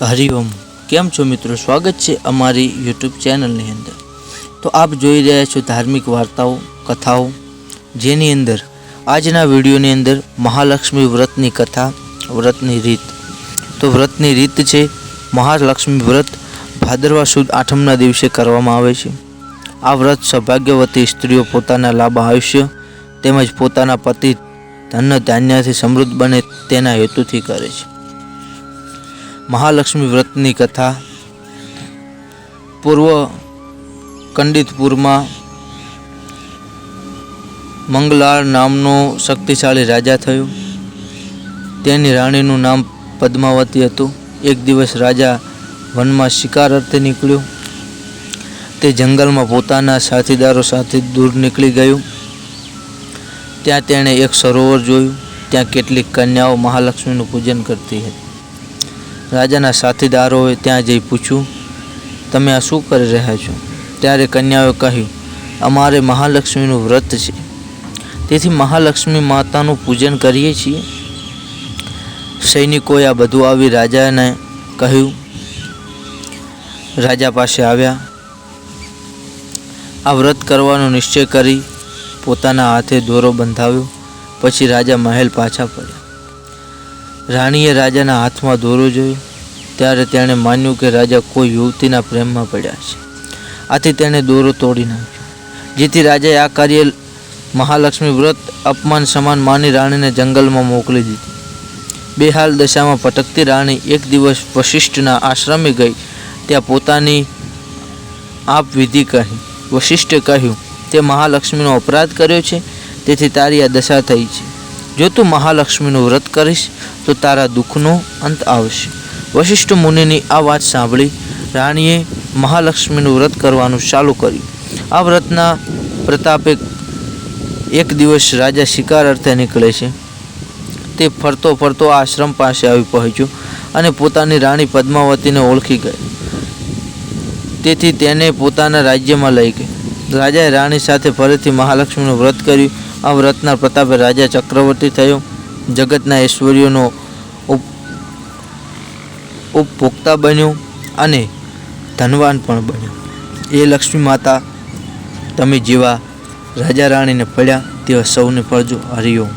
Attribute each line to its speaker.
Speaker 1: હરિઓમ, કેમ છો મિત્રો? સ્વાગત છે અમારી યુટ્યુબ ચેનલની અંદર। તો આપ જોઈ રહ્યા છો ધાર્મિક વાર્તાઓ, કથાઓ, જેની અંદર આજના વિડીયોની અંદર મહાલક્ષ્મી વ્રતની કથા, વ્રતની રીત। તો વ્રતની રીત છે મહાલક્ષ્મી વ્રત ભાદરવા સુદ આઠમના દિવસે કરવામાં આવે છે। આ વ્રત સૌભાગ્યવતી સ્ત્રીઓ પોતાના લાંબા આયુષ્ય તેમજ પોતાના પતિ ધન ધાન્યથી સમૃદ્ધ બને તેના હેતુથી કરે છે। મહાલક્ષ્મી વ્રતની કથા। પૂર્વ કંડિતપુરમાં મંગલાળ નામનો શક્તિશાળી રાજા થયો। તેની રાણીનું નામ પદ્માવતી હતું। એક દિવસ રાજા વનમાં શિકાર અર્થે નીકળ્યો। તે જંગલમાં પોતાના સાથીદારો સાથે દૂર નીકળી ગયો। ત્યાં તેણે એક સરોવર જોયું। ત્યાં કેટલીક કન્યાઓ મહાલક્ષ્મીનું પૂજન કરતી હતી। રાજાના સાથીદારોએ ત્યાં જઈ પૂછ્યું, તમે આ શું કરી રહ્યા છો? ત્યારે કન્યાઓએ કહ્યું, અમારે મહાલક્ષ્મીનું વ્રત છે, તેથી મહાલક્ષ્મી માતાનું પૂજન કરીએ છીએ। સૈનિકોએ આ બધું આવી રાજાને કહ્યું। રાજા પાસે આવ્યા। આ વ્રત કરવાનો નિશ્ચય કરી પોતાના હાથે દોરો બંધાવ્યો। પછી રાજા મહેલ પાછા પડ્યા। રાણીએ રાજાના હાથમાં દોરો જોયો ત્યારે તેણે માન્યું કે રાજા કોઈ યુવતીના પ્રેમમાં પડ્યા છે। આથી તેણે દોરો તોડી નાખ્યો। જેથી રાજાએ આ કાર્ય મહાલક્ષ્મી વ્રત અપમાન સમાન માની રાણીને જંગલમાં મોકલી દીધી। બેહાલ દશામાં ભટકતી રાણી એક દિવસ વશિષ્ઠના આશ્રમે ગઈ। ત્યાં પોતાની આપ વિધિ કહી। વશિષ્ઠે કહ્યું, તે મહાલક્ષ્મીનો અપરાધ કર્યો છે, તેથી તારી આ દશા થઈ છે। જો તું મહાલક્ષ્મીનું વ્રત કરીશ તો તારા દુઃખનો અંત આવશે। વશિષ્ઠ મુનિની આ વાત સાંભળી રાણીએ મહાલક્ષ્મીનું વ્રત કરવાનું ચાલુ કર્યું। આ વ્રતના પ્રતાપે એક દિવસ રાજા શિકાર અર્થે નીકળે છે। તે ફરતો ફરતો આશ્રમ પાસે આવી પહોંચ્યો અને પોતાની રાણી પદ્માવતીને ઓળખી ગયો। તેથી તેને પોતાના રાજ્યમાં લઈ ગઈ। રાજાએ રાણી સાથે ફરીથી મહાલક્ષ્મીનું વ્રત કર્યું। આ વ્રતના પ્રતાપે રાજા ચક્રવર્તી થયો। જગતના ઐશ્વર્યોનો ઉપભોક્તા બન્યો અને ધનવાન પણ બન્યો। એ લક્ષ્મી માતા, તમે જેવા રાજા રાણીને પડ્યા તેવા સૌને પડજો। હરિઓમ।